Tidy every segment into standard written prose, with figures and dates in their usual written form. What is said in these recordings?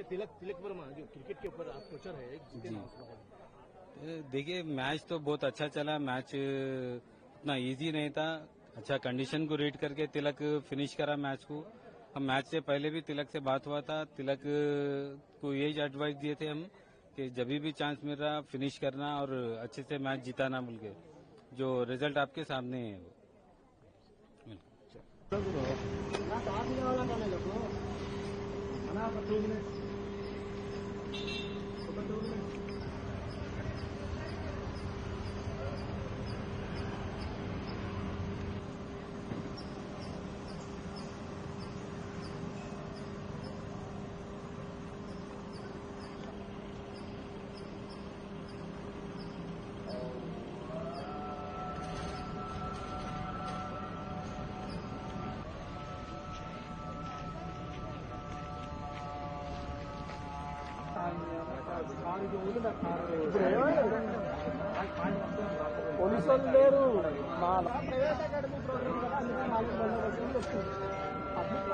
तिलक वर्मा जो क्रिकेट के ऊपर आप कोचर है जी। देखिए मैच तो बहुत अच्छा चला। मैच उतना इजी नहीं था। अच्छा कंडीशन को रीड करके तिलक फिनिश करा मैच को। हम मैच से पहले भी तिलक से बात हुआ था। तिलक को यही एडवाइस दिए थे हम कि जब भी चांस मिल रहा फिनिश करना और अच्छे से मैच जिताना बोल के। जो रिजल्ट आपके सामने है वो। పోలీసు వాళ్ళు లేరు. మా ప్రైవేట్ అకాడమీ ప్రోగ్రామ్ కదా, అందుకే 400 వస్తుంది. పబ్లిక్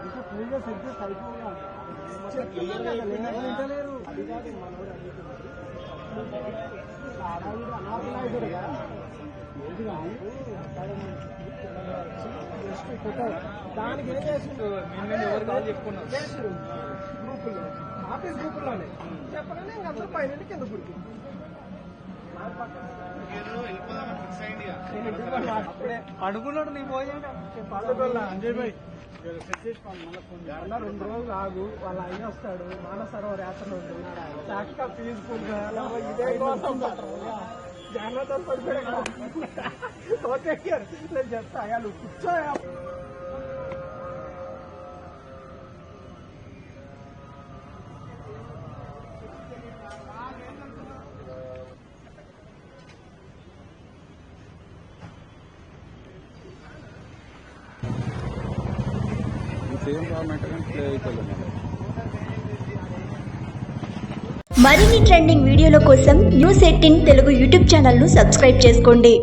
ఇంకా పూజ సబ్జెక్ట్ అయిపోగా వింటలేరు. అది కాదు మనోడు అనాథనాయుడుగా దానికి ఏం చేసిండు, ఎవరు కాదు చెప్పుకున్నాం గ్రూపుల్లో, ఆఫీస్ గ్రూపుల్లోనే చెప్పగానే ఇంక అందరూ పైన కింద పుడికి అనుకున్నాడు. నీ పోయాడు అంజయ్ భాయ్ 2 రోజులు ఆగు, వాళ్ళ ఆయన వస్తాడు. మానస సరోవర్ యాత్రలో ఉంటున్నాడు. చక్కగా పీస్ఫుల్ గా ఇదే కోసం జాగ్రత్త పడిపోయాడు. నేను చెప్తా అయ్యాలు కూర్చోయా. మరిన్ని ట్రెండింగ్ వీడియోల కోసం న్యూస్ 18 తెలుగు యూట్యూబ్ ఛానల్ ను సబ్స్క్రైబ్ చేసుకోండి.